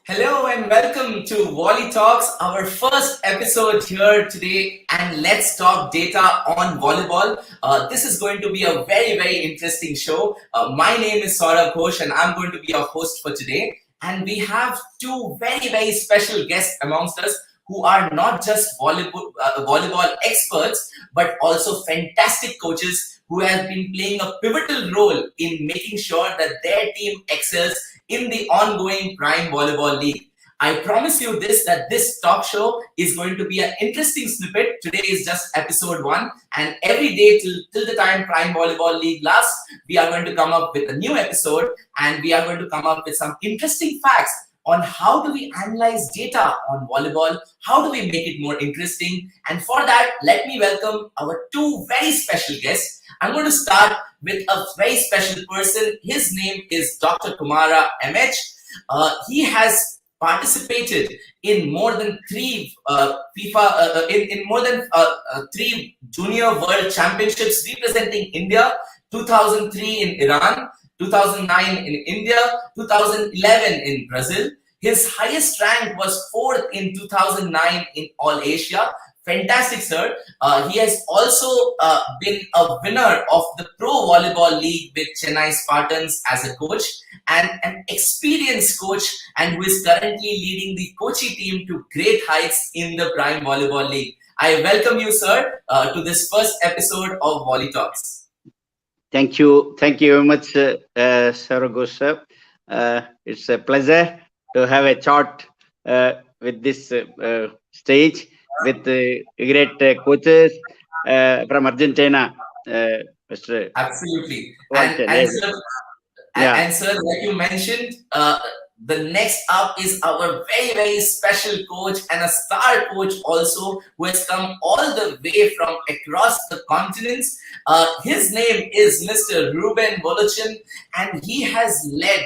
Hello and welcome to Volley Talks, our first episode here today. And let's talk data on volleyball. This is going to be a very interesting show. My name is Saurabh Ghosh and I'm going to be your host for today. And we have two very special guests amongst us who are not just volleyball experts, but also fantastic coaches who have been playing a pivotal role in making sure that their team excels in the ongoing Prime Volleyball League. I promise you that this talk show is going to be an interesting snippet. Today is just episode 1, and every day till the time Prime Volleyball League lasts, we are going to come up with a new episode, and we are going to come up with some interesting facts on how do we analyze data on volleyball, how do we make it more interesting. And for that, let me welcome our two very special guests. I'm going to start with a very special person. His name is Dr. Kumara MH. He has participated in more than three three junior world championships representing India: 2003 in Iran, 2009 in India, 2011 in Brazil. His highest rank was 4th in 2009 in All Asia. Fantastic, sir. He has also been a winner of the Pro Volleyball League with Chennai Spartans as a coach, and an experienced coach, and who is currently leading the Kochi team to great heights in the Prime Volleyball League. I welcome you, sir, to this first episode of Volley Talks. Thank you very much, Saragosa. It's a pleasure to have a chat with this stage with great coaches from Argentina. Mr. Absolutely. Borchin. And sir, like you mentioned, the next up is our very special coach and a star coach also, who has come all the way from across the continents. His name is Mr. Ruben Borchin, and he has led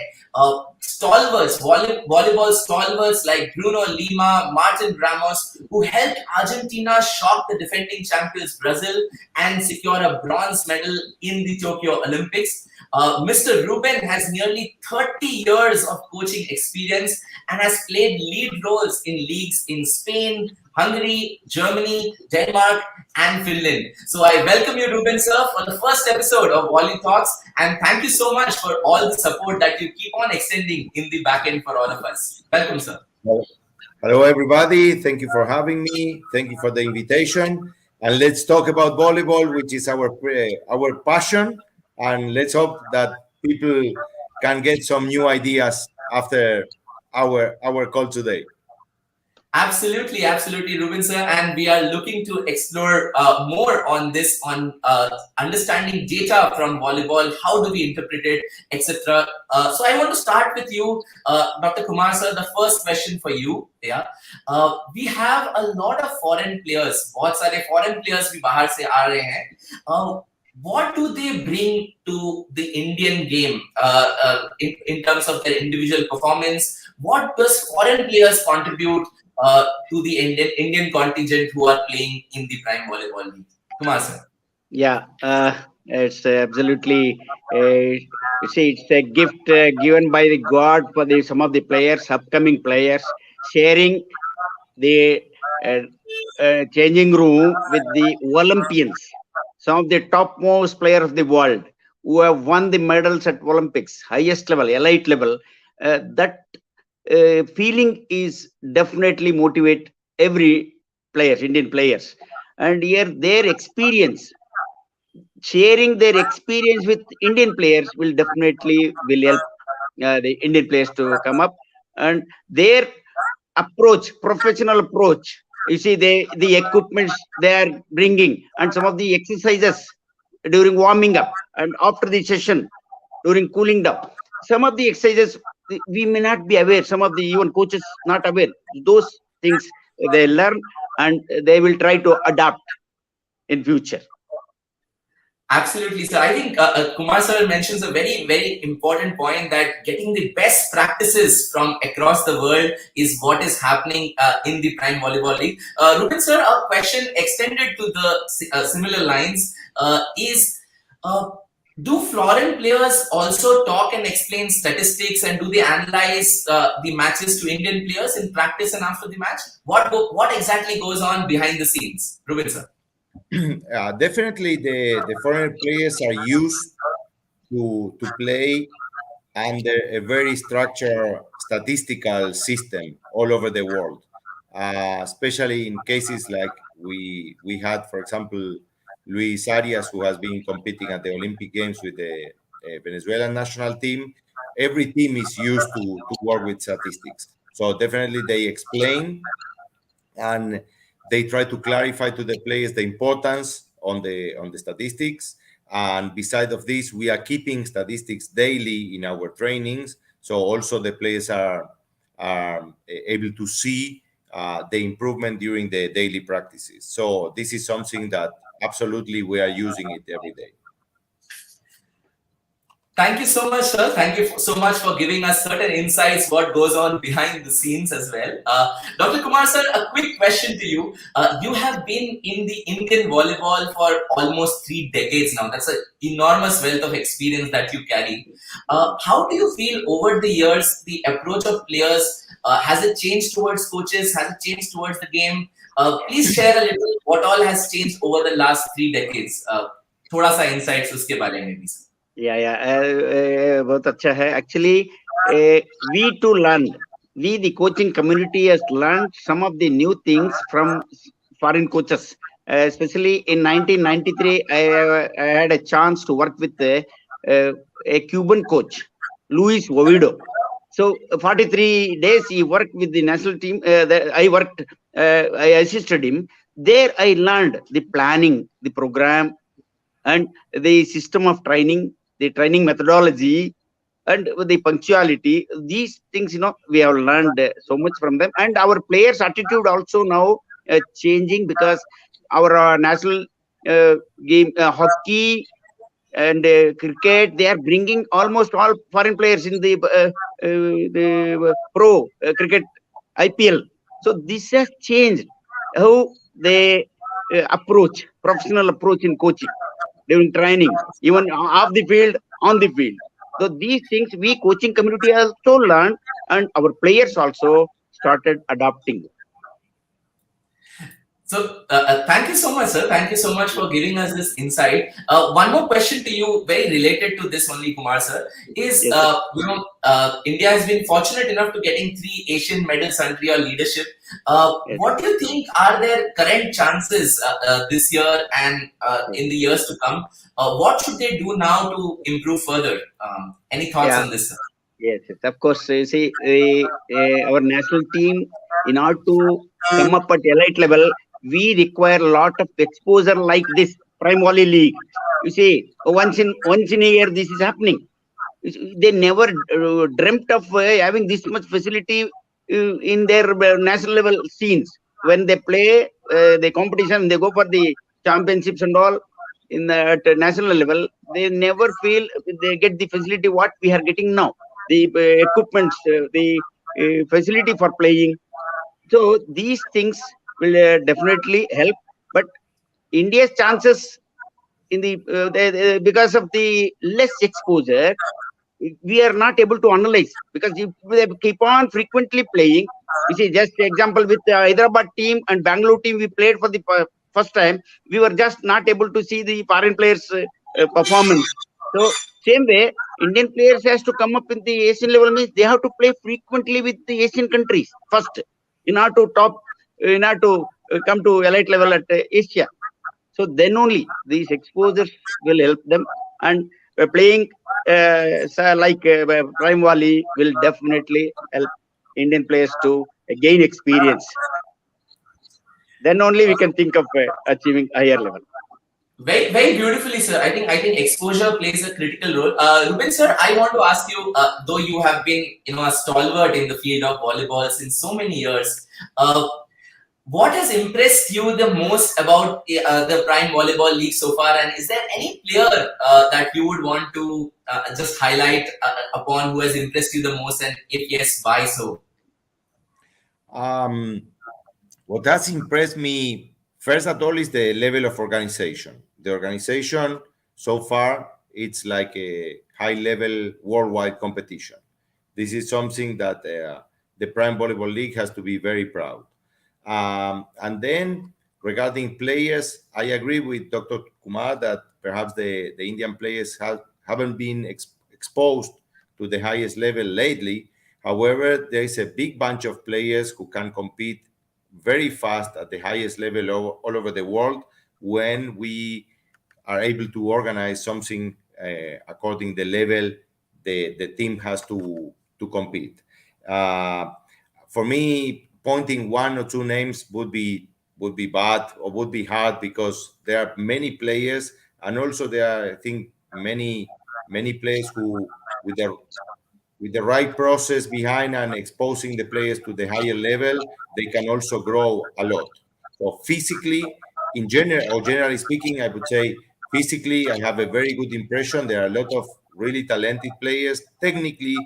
stalwarts, volleyball stalwarts like Bruno Lima, Martin Ramos, who helped Argentina shock the defending champions Brazil and secure a bronze medal in the Tokyo Olympics. Mr. Ruben has nearly 30 years of coaching experience and has played lead roles in leagues in Spain, Hungary, Germany, Denmark, and Finland. So I welcome you, Ruben, sir, for the first episode of Volley Talks, and thank you so much for all the support that you keep on extending in the back end for all of us. Welcome, sir. Hello, everybody. Thank you for having me. Thank you for the invitation. And let's talk about volleyball, which is our passion. And let's hope that people can get some new ideas after our call today. Absolutely, Ruben sir, and we are looking to explore more on this, on understanding data from volleyball, how do we interpret it, etc. So I want to start with you, Dr. Kumar sir. The first question for you, we have a lot of foreign players, बहुत सारे foreign players भी बाहर से आ रहे हैं. What do they bring to the Indian game in terms of their individual performance? What does foreign players contribute to the Indian contingent who are playing in the Prime Volleyball League? Kumar sir. Yeah, it's absolutely. You see, it's a gift given by the God for some of the players, upcoming players, sharing the changing room with the Olympians. Some of the topmost players of the world who have won the medals at Olympics, highest level, elite level. That feeling is definitely motivate every players, Indian players, and here their experience, sharing their experience with Indian players will definitely help the Indian players to come up, and their approach, professional approach. You see, the equipments they are bringing, and some of the exercises during warming up and after the session, during cooling down. Some of the exercises we may not be aware. Some of the even coaches not aware. Those things they learn and they will try to adapt in future. Absolutely, sir. I think Kumar sir mentions a very important point, that getting the best practices from across the world is what is happening in the Prime Volleyball League. Ruben sir, a question extended to the similar lines is Do foreign players also talk and explain statistics, and do they analyze the matches to Indian players in practice and after the match? What exactly goes on behind the scenes, Ruben sir? Definitely, the foreign players are used to play under a very structured statistical system all over the world, especially in cases like we had, for example, Luis Arias, who has been competing at the Olympic Games with the Venezuelan national team. Every team is used to work with statistics. So definitely they explain and they try to clarify to the players the importance on the statistics. And beside of this, we are keeping statistics daily in our trainings, so also the players are able to see the improvement during the daily practices. So this is something that absolutely we are using it every day. Thank you so much, sir. Thank you so much for giving us certain insights what goes on behind the scenes as well. Dr. Kumar, sir, a quick question to you. You have been in the Indian volleyball for almost 3 decades now. That's an enormous wealth of experience that you carry. How do you feel over the years the approach of players? Has it changed towards coaches? Has it changed towards the game? Please share a little what all has changed over the last 3 decades. थोड़ा सा insights उसके बारे में भी, sir. बहुत अच्छा है. Actually, we too learned. We, the coaching community, has learned some of the new things from foreign coaches. Especially in 1993, I had a chance to work with a Cuban coach, Luis Oviedo. So 43 days he worked with the national team. I assisted him. There I learned the planning, the program, and the system of training, the training methodology, and the punctuality. These things, we have learned so much from them. And our players' attitude also now changing, because our national game, hockey and cricket, they are bringing almost all foreign players in the pro cricket IPL. So this has changed how they professional approach in coaching, during training, even off the field, on the field. So these things we coaching community also learned, and our players also started adopting. So, thank you so much, sir. Thank you so much for giving us this insight. One more question to you, very related to this only, Kumar, sir, is, Yes, sir. India has been fortunate enough to getting 3 Asian medals under your leadership. Yes, What do you think are their current chances this year and yes. in the years to come? What should they do now to improve further? Any thoughts Yeah, on this, sir? yes, yes. Of course, you see, our national team, in order to come up at elite level, we require a lot of exposure like this Prime Volley League. You see, once in a year, this is happening. They never dreamt of having this much facility in their national level scenes. When they play the competition, they go for the championships and all in the at national level. They never feel they get the facility what we are getting now. The equipments, the facility for playing. So these things will definitely help. But India's chances in because of the less exposure, we are not able to analyze, because if they keep on frequently playing, you see, just example with the Hyderabad team and Bangalore team, we played for the first time. We were just not able to see the foreign players' performance. So same way, Indian players has to come up in the Asian level, means they have to play frequently with the Asian countries first, in order to come to elite level at Asia. So then only these exposures will help them, and playing like Prime Volley will definitely help Indian players to gain experience. Then only we can think of achieving higher level. Very, very beautifully, sir. I think exposure plays a critical role. Ruben, sir, I want to ask you, though you have been, a stalwart in the field of volleyball since so many years, what has impressed you the most about the Prime Volleyball League so far? And is there any player that you would want to just highlight upon who has impressed you the most? And if yes, why so? Um, what has impressed me first at all is the level of organization. The organization so far it's like a high level worldwide competition. This is something that the Prime Volleyball League has to be very proud. And then regarding players, I agree with Dr. Kumar that perhaps the Indian players haven't been exposed to the highest level lately. However, there is a big bunch of players who can compete very fast at the highest level all over the world when we are able to organize something according the level the team has to compete. Uh, for me, pointing one or two names would be bad or would be hard because there are many players, and also there are, I think, many players who with the right process behind and exposing the players to the higher level, they can also grow a lot. So physically, in general, or generally speaking, I would say physically, I have a very good impression. There are a lot of really talented players. Technically,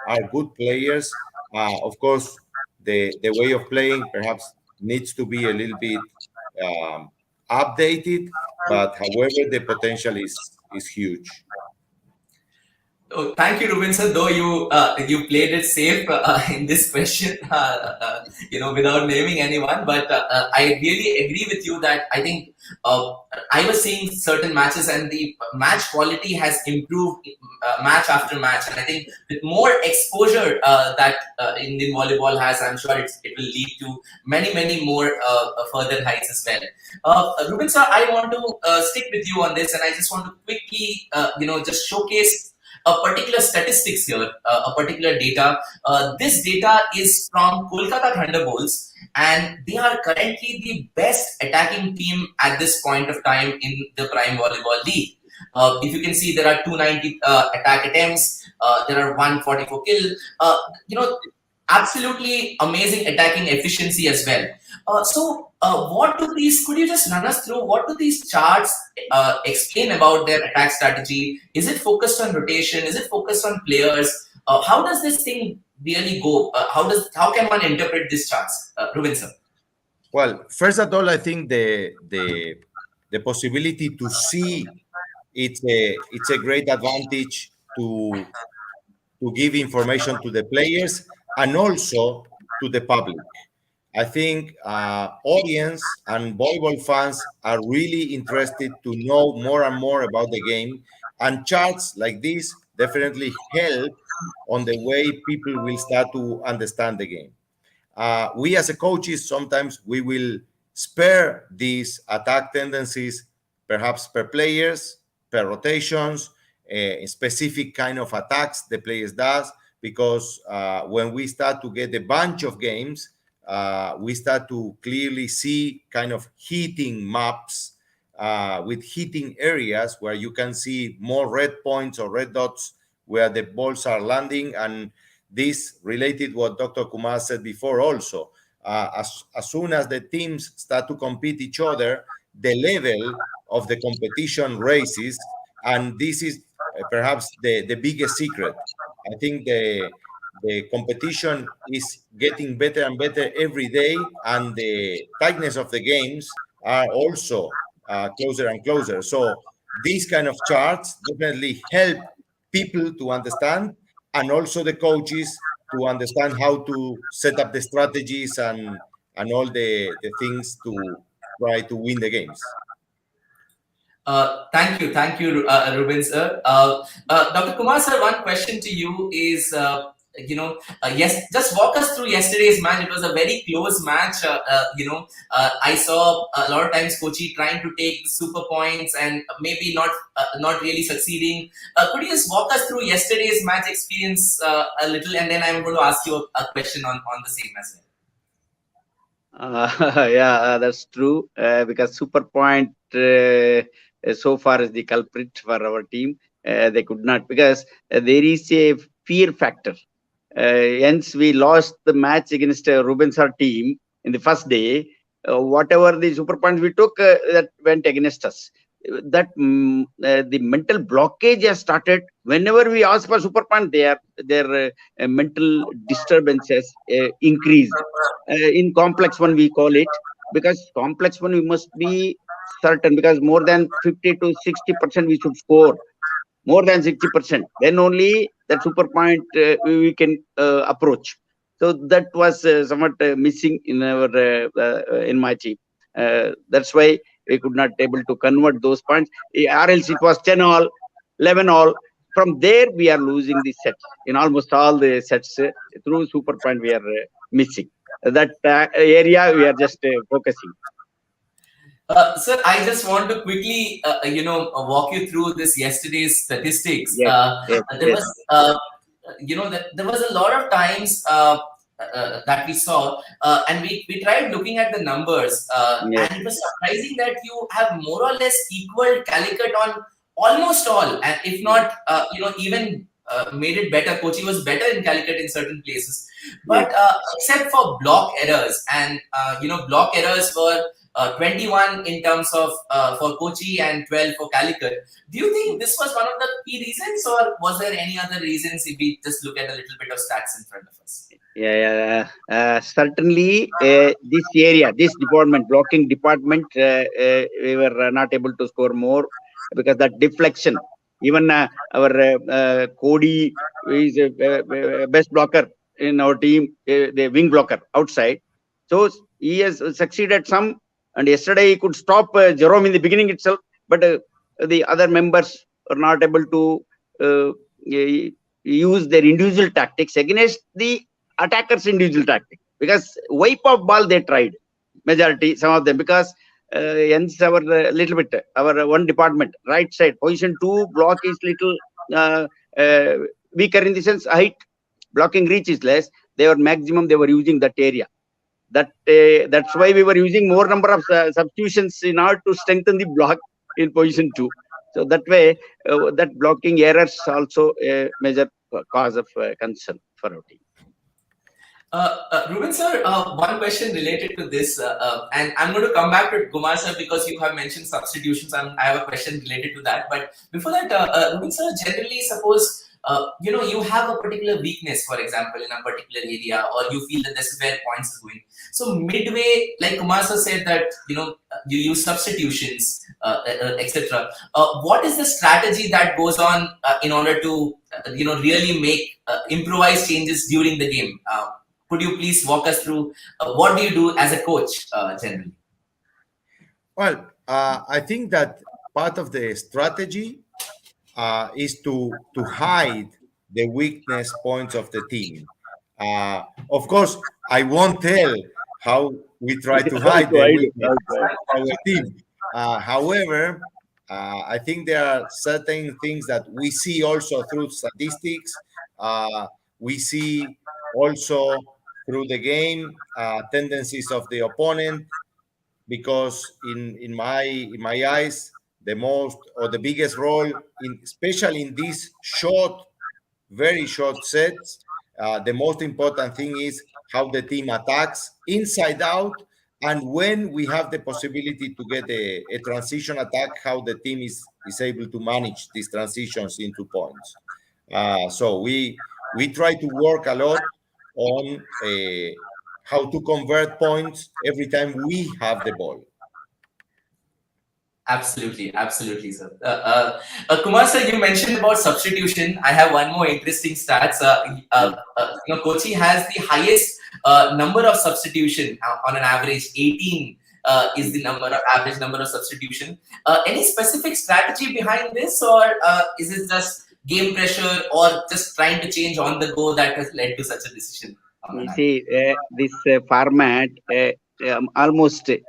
are good players. Of course, the way of playing perhaps needs to be a little bit um, updated, but however, the potential is huge. Oh, thank you, Ruben sir. Though you played it safe in this question, without naming anyone, but I really agree with you that I think uh, I was seeing certain matches and the match quality has improved match after match, and I think with more exposure that Indian volleyball has, I'm sure it will lead to many more further heights as well. Ruben sir, I want to stick with you on this, and I just want to quickly, just showcase a particular statistics here, a particular data. This data is from Kolkata Thunderbolts, and they are currently the best attacking team at this point of time in the Prime Volleyball League. If you can see, there are 290 attack attempts, there are 144 kill. You know, Absolutely amazing attacking efficiency as well. What do these? Could you just run us through what do these charts explain about their attack strategy? Is it focused on rotation? Is it focused on players? How does this thing really go? How can one interpret these charts, Ruben sir? Well, first of all, I think the possibility to see it's a great advantage to give information to the players and also to the public. I think audience and volleyball fans are really interested to know more and more about the game, and charts like this definitely help on the way people will start to understand the game. We as a coaches sometimes we will spare these attack tendencies, perhaps per players, per rotations, specific kind of attacks the players does, because when we start to get a bunch of games, we start to clearly see kind of heating maps with heating areas where you can see more red points or red dots where the balls are landing. And this related what Dr. Kumar said before also. As soon as the teams start to compete each other, the level of the competition raises, and this is perhaps the biggest secret. I think the competition is getting better and better every day, and the tightness of the games are also closer and closer. So these kind of charts definitely help people to understand, and also the coaches to understand how to set up the strategies and all the things to try to win the games. Thank you, Ruben sir. Dr. Kumar sir, one question to you is, yes, just walk us through yesterday's match. It was a very close match. I saw a lot of times Kochi trying to take super points and maybe not really succeeding. Could you just walk us through yesterday's match experience a little, and then I'm going to ask you a question on the same as well. Yeah, that's true. Because Super Point so far is the culprit for our team. They could not, because there is a fear factor. Hence, we lost the match against Rubensar team in the first day. Whatever the super points we took, that went against us. The mental blockage has started. Whenever we ask for super point, their mental disturbances increased. In complex one, we call it, because complex one we must be certain, because more than 50 to 60% we should score. more than 60%. Then only that super point we can approach. So that was somewhat missing in our in my team. That's why we could not able to convert those points. Or else it was 10 all, 11 all. From there we are losing the sets in almost all the sets through super point we are missing. That area we are just focusing. Sir, I just want to quickly, walk you through this yesterday's statistics. Yes, yes, There yes, was, there was a lot of times that we saw, and we tried looking at the numbers, yes, and it was surprising that you have more or less equal Calicut on almost all, and if not, even made it better. Kochi was better in Calicut in certain places, yes. but except for block errors, and block errors were 21 in terms of for Kochi and 12 for Calicut. Do you think this was one of the key reasons, or was there any other reasons if we just look at a little bit of stats in front of us? Certainly, this area, this department, blocking department, we were not able to score more because that deflection. Even our Cody is best blocker in our team, the wing blocker outside. So he has succeeded some, and yesterday he could stop Jerome in the beginning itself, but the other members are not able to use their individual tactics against the attackers' individual tactic, because wipe off ball they tried, majority, some of them, because hence our little bit our one department right side position 2 block is little weaker in the sense height, blocking reach is less. They were maximum they were using that area. That's why we were using more number of substitutions in order to strengthen the block in position 2. So that way that blocking errors also a major cause of concern for our team. Ruben sir, one question related to this, and I'm going to come back to Kumar sir because you have mentioned substitutions, and I have a question related to that. But before that, Ruben sir, generally suppose you have a particular weakness, for example, in a particular area, or you feel that this is where points are going. So midway, like Kumar sir said that you use substitutions, etc. What is the strategy that goes on in order to really make improvise changes during the game? Could you please walk us through what do you do as a coach generally? Well, I think that part of the strategy is to hide the weakness points of the team. Of course, I won't tell how we try to hide the weakness of our team. However, I think there are certain things that we see also through statistics. We see also through the game tendencies of the opponent, because in my eyes, the most or the biggest role in, especially in these very short sets, the most important thing is how the team attacks inside out, and when we have the possibility to get a transition attack, how the team is able to manage these transitions into points. So we try to work a lot on how to convert points every time we have the ball. Absolutely, sir. Kumar sir, you mentioned about substitution. I have one more interesting stats. Kochi has the highest number of substitution on an average. 18 is the average number of substitution. Any specific strategy behind this, or is it just game pressure, or just trying to change on the go that has led to such a decision? You see, this format, almost 6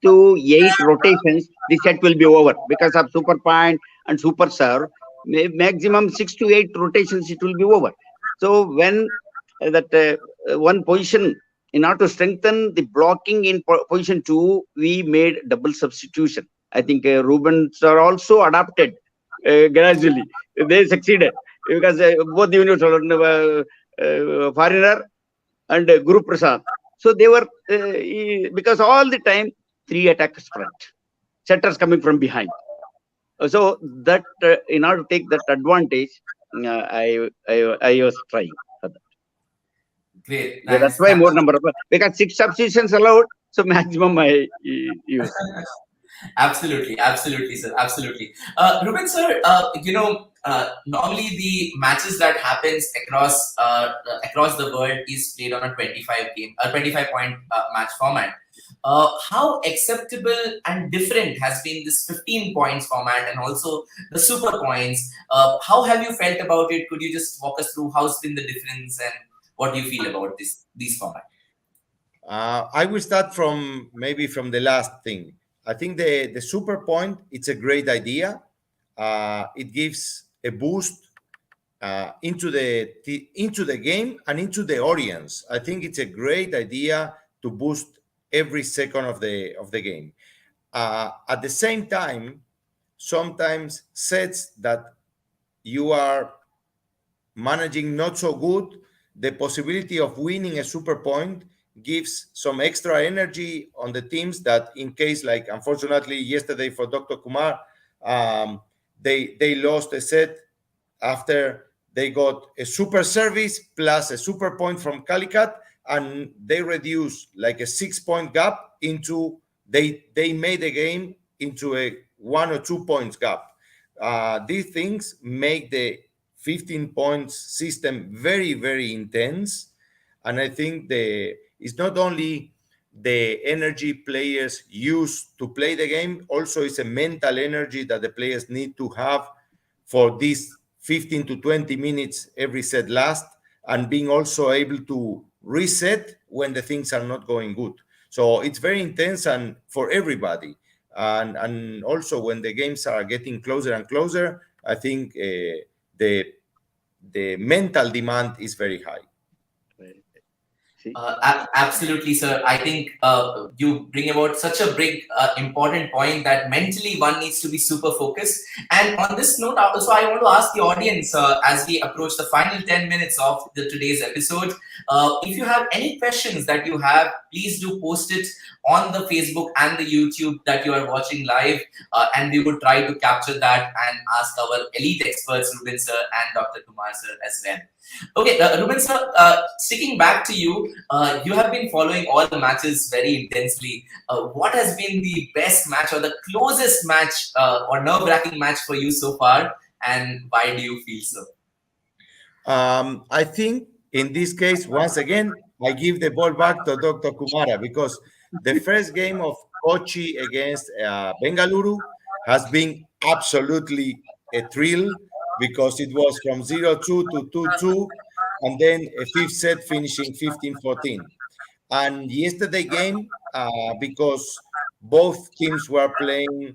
to 8 rotations, the set will be over because of super point and super serve. Maximum 6 to 8 rotations, it will be over. So when that one position, in order to strengthen the blocking in position 2, we made double substitution. I think Ruben sir also adapted gradually. They succeeded because both the units foreigner and Guru Prasant. So they were because all the time 3 attackers front, setters coming from behind. So that in order to take that advantage, I was trying for that. Great, That's thanks. why more number of, because 6 substitutions allowed, so maximum I use. Absolutely, absolutely, sir, absolutely. Ruben, sir, normally the matches that happens across the world is played on a 25 point match format. How acceptable and different has been this 15 points format and also the super points? How have you felt about it? Could you just walk us through how's been the difference and what do you feel about these formats? I will start from maybe from the last thing. I think the super point, it's a great idea. It gives a boost into the game and into the audience. I think it's a great idea to boost every second of the game. At the same time, sometimes sets that you are managing not so good, the possibility of winning a super point gives some extra energy on the teams that in case, like unfortunately yesterday for Dr. Kumar, they lost a set after they got a super service plus a super point from Calicut, and they reduced like a 6 point gap into they made the game into a 1 or 2 points gap. These things make the 15 points system very, very intense. And I think it's not only the energy players use to play the game, also it's a mental energy that the players need to have for these 15 to 20 minutes every set last, and being also able to reset when the things are not going good. So it's very intense and for everybody. And also when the games are getting closer and closer, I think the the mental demand is very high. See, Absolutely, sir. I think you bring about such a big, important point that mentally one needs to be super focused. And on this note, also, I want to ask the audience as we approach the final 10 minutes of today's episode, if you have any questions that you have, please do post it on the Facebook and the YouTube that you are watching live. And we would try to capture that and ask our elite experts, Ruben sir and Dr. Kumar sir as well. Okay, Ruben sir, sticking back to you, you have been following all the matches very intensely. What has been the best match or the closest match or nerve-wracking match for you so far, and why do you feel so? I think in this case, once again, I give the ball back to Dr. Kumara because the first game of Kochi against Bengaluru has been absolutely a thrill because it was from 0-2 to 2-2 and then a fifth set finishing 15-14. And yesterday game, because both teams were playing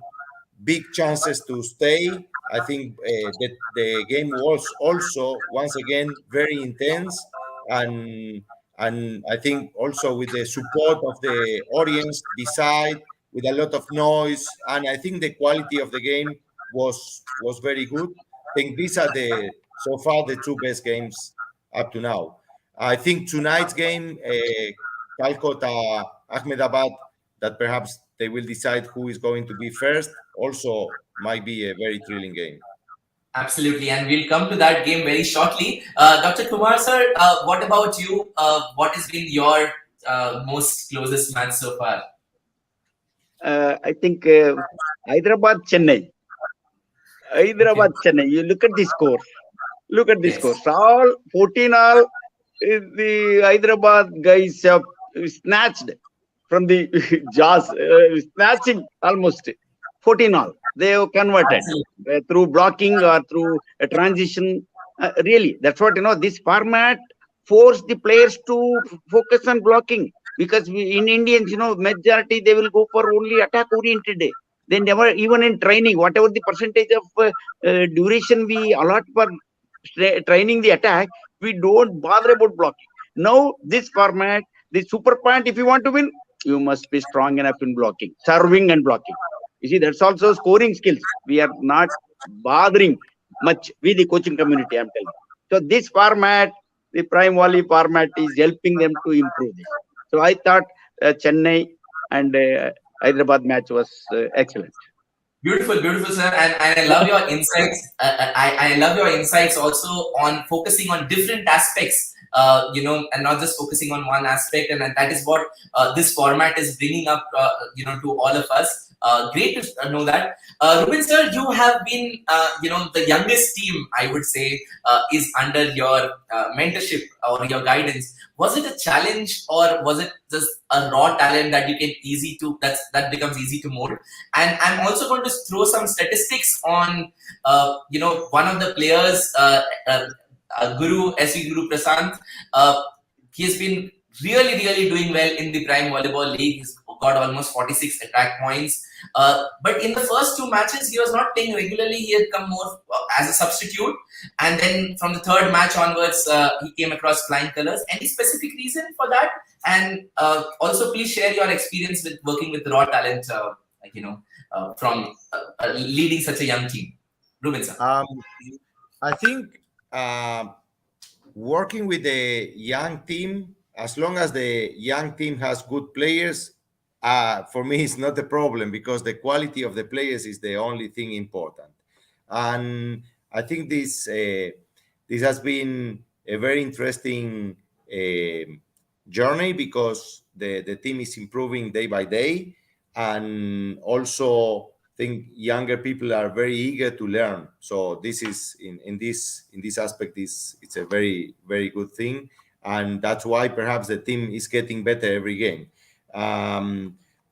big chances to stay. I think that the game was also once again very intense, and I think also with the support of the audience beside, with a lot of noise, and I think the quality of the game was very good. I think these are the so far the two best games up to now. I think tonight's game, Calcutta, Ahmedabad, that perhaps they will decide who is going to be first. Also, might be a very thrilling game. Absolutely, and we'll come to that game very shortly. Dr. Kumar sir, what about you? What has been your most closest match so far? I think Hyderabad, Chennai. Okay. Hyderabad, Chennai. You look at the score. Look at the Yes. scores. All 14 all. The Hyderabad guys have snatched from the jaws, snatching almost 14 all. They have converted Absolutely. through blocking or through a transition. Really, that's what this format force the players to focus on blocking because in Indians, majority they will go for only attack oriented. They never, even in training, whatever the percentage of duration we allot for training the attack, we don't bother about blocking. Now, this format, the super point, if you want to win, you must be strong enough in blocking, serving and blocking. You see, that's also scoring skills. We are not bothering much with the coaching community, I'm telling you. So, this format, the Prime Volley format, is helping them to improve this. So, I thought Chennai and Hyderabad match was excellent. Beautiful, beautiful, sir. And I love your insights. I love your insights also on focusing on different aspects and not just focusing on one aspect. And that is what this format is bringing up, to all of us. Great to know that. Ruben sir, you have been, the youngest team, I would say, is under your mentorship or your guidance. Was it a challenge, or was it just a raw talent that you can that becomes easy to mold? And I'm also going to throw some statistics on, one of the players, Guru, SV Guru Prasant. He's been really doing well in the Prime Volleyball League. He's got almost 46 attack points. But in the first two matches, he was not playing regularly. He had come more as a substitute. And then from the third match onwards, he came across flying colors. Any specific reason for that? And also, please share your experience with working with raw talent, from leading such a young team. Ruben sir. I think working with a young team, as long as the young team has good players, for me, it's not a problem, because the quality of the players is the only thing important. And I think this has been a very interesting journey, because the team is improving day by day, and also think younger people are very eager to learn. So this is in this aspect, it's a very good thing, and that's why perhaps the team is getting better every game.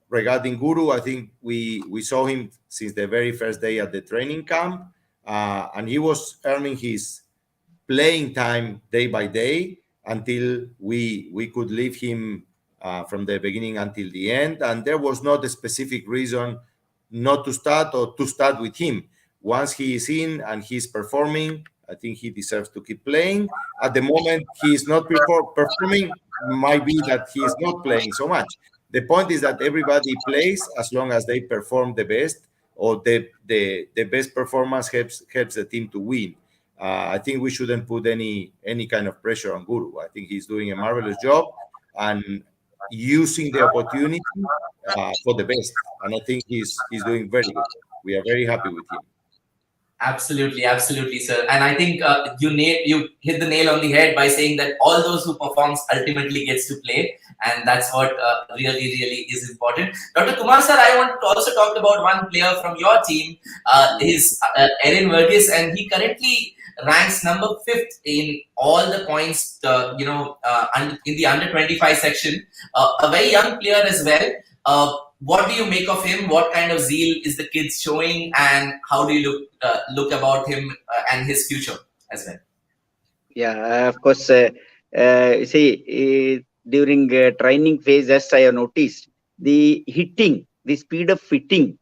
Regarding Guru, I think we saw him since the very first day at the training camp, and he was earning his playing time day by day until we could leave him from the beginning until the end. And there was not a specific reason not to start or to start with him. Once he is in and he's performing, I think he deserves to keep playing. At the moment, he is not performing. Might be that he is not playing so much. The point is that everybody plays as long as they perform the best, or the best performance helps the team to win. I think we shouldn't put any kind of pressure on Guru. I think he's doing a marvelous job and using the opportunity for the best. And I think he's doing very good. We are very happy with him. Absolutely, sir. And I think you hit the nail on the head by saying that all those who performs ultimately gets to play, and that's what really is important. Dr. Kumar sir, I want to also talk about one player from your team, is Erin Verghese, and he currently ranks number 5th in all the points, in the under 25 section. A very young player as well. What do you make of him? What kind of zeal is the kids showing, and how do you look about him and his future as well? Yeah, of course. During training phase, as I have noticed, the speed of hitting,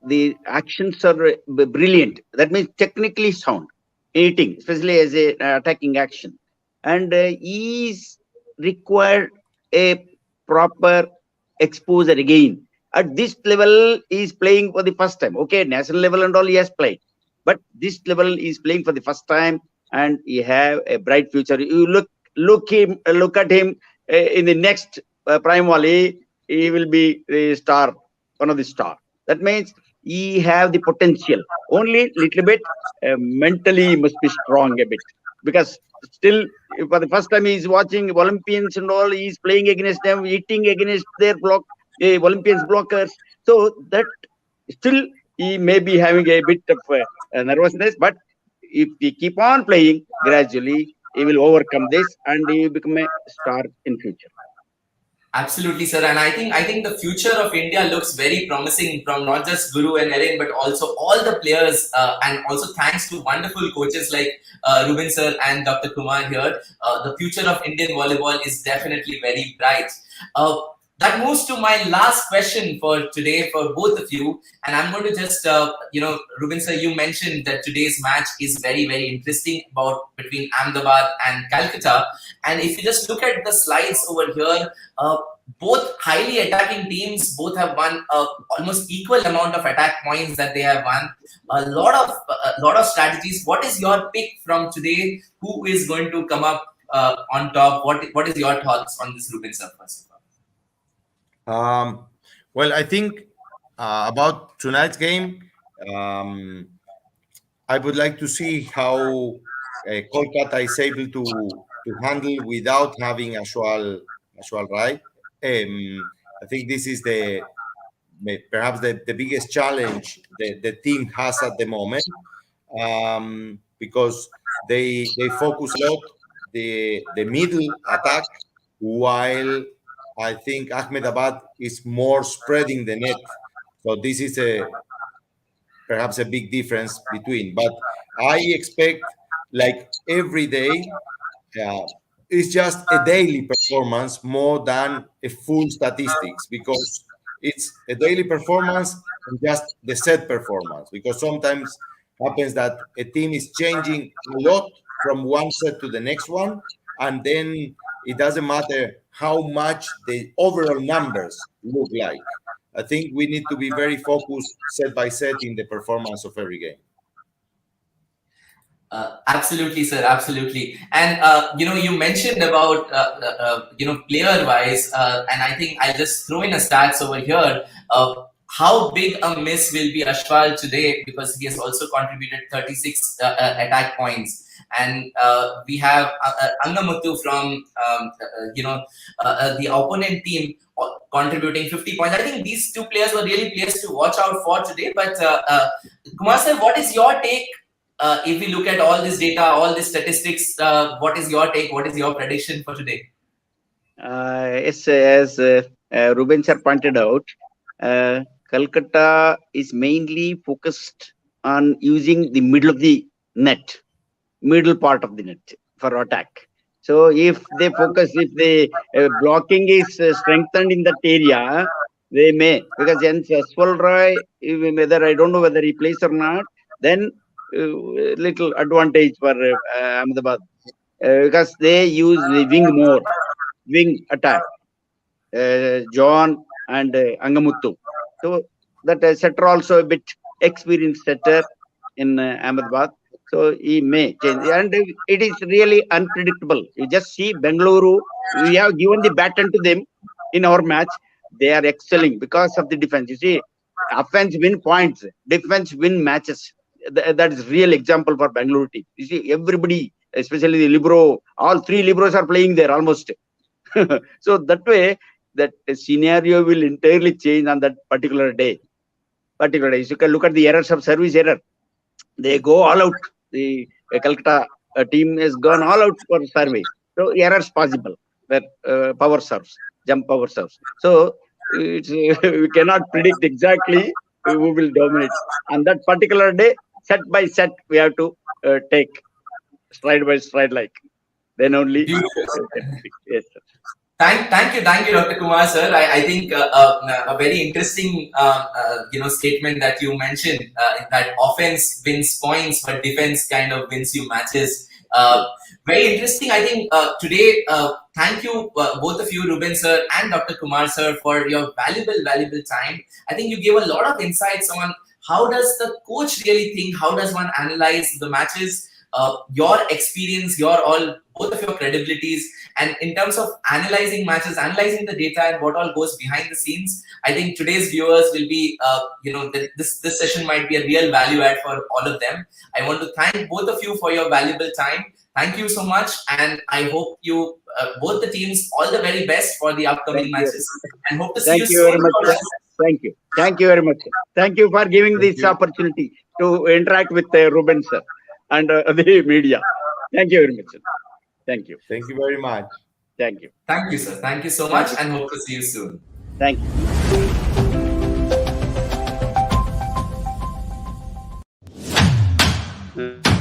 the actions are brilliant. That means technically sound hitting, especially as a attacking action, and is required a proper exposure again. At this level, he is playing for the first time. Okay, national level and all he has played, but this level is playing for the first time, and he have a bright future. You look at him in the next Prime Volley, he will be the star, one of the star. That means he have the potential. Only little bit mentally must be strong a bit, because still for the first time he is watching Olympians and all. He is playing against them, hitting against their Olympians blockers. So that still he may be having a bit of nervousness, but if we keep on playing, gradually he will overcome this and he will become a star in future. Absolutely, sir. And I think the future of India looks very promising, from not just Guru and Erin, but also all the players, and also thanks to wonderful coaches like Ruben sir and Dr. Kumar here. The future of Indian volleyball is definitely very bright. That moves to my last question for today for both of you. And I'm going to just, Ruben sir, you mentioned that today's match is very interesting, between Ahmedabad and Calcutta. And if you just look at the slides over here, both highly attacking teams, both have won almost equal amount of attack points that they have won. A lot of strategies. What is your pick from today? Who is going to come up on top? What is your thoughts on this, Ruben sir, first of all? Well, I think about tonight's game, I would like to see how Kolkata is able to handle without having Ashwal right. I think this is perhaps the biggest challenge the team has at the moment, because they focus a lot the middle attack, while I think Ahmedabad is more spreading the net. So this is perhaps a big difference between. But I expect, like every day, uh, it's just a daily performance more than a full statistics, because it's a daily performance and just the set performance, because sometimes happens that a team is changing a lot from one set to the next one, and then it doesn't matter how much the overall numbers look like. I think we need to be very focused set by set in the performance of every game. Absolutely, sir. Absolutely. And you mentioned about player-wise, and I think I'll just throw in a stats over here. How big a miss will be Ashwal today, because he has also contributed 36 attack points, and we have Angamuthu from the opponent team contributing 50 points. I think these two players were really players to watch out for today. But Kumar sir, what is your take? If we look at all this data, all these statistics, what is your take? What is your prediction for today? Yes, as Ruben sir pointed out, Kolkata is mainly focused on using the middle of the net, middle part of the net for attack. So if they focus, if the blocking is strengthened in that area, they may, because then Swal Roy, whether I don't know whether he plays or not, then little advantage for Ahmedabad, because they use the wing attack, John and Angamuttu. So that setter also a bit experienced setter in Ahmedabad. So he may change, and it is really unpredictable. You just see Bengaluru. We have given the baton to them in our match. They are excelling because of the defense. You see, offense win points, defense win matches. That is real example for Bengaluru team. You see, everybody, especially the libero, all three liberos are playing there almost. So that way, that scenario will entirely change on that particular day. You can look at the errors of service error. They go all out. The Calcutta team has gone all out for survey. So errors possible, where jump power serves. So we cannot predict exactly who will dominate on that particular day. Set by set, we have to take stride by stride, like then only. Yes, sir. Thank you, Dr. Kumar, sir. I think a very interesting statement that you mentioned, that offense wins points, but defense kind of wins you matches. Very interesting. I think today, thank you both of you, Ruben sir and Dr. Kumar sir, for your valuable time. I think you gave a lot of insights on how does the coach really think, how does one analyze the matches, your experience, both of your credibilities, and in terms of analyzing matches, analyzing the data and what all goes behind the scenes. I think today's viewers will be, this session might be a real value add for all of them. I want to thank both of you for your valuable time. Thank you so much, and I hope you, both the teams, all the very best for the upcoming matches, and hope to see you soon. Very much. Thank you. Thank you very much. Thank you for giving this opportunity to interact with Ruben sir and the media. Thank you very much, sir. Thank you. Thank you very much. Thank you. Thank you, sir. Thank you so much, and hope to see you soon. Thank you.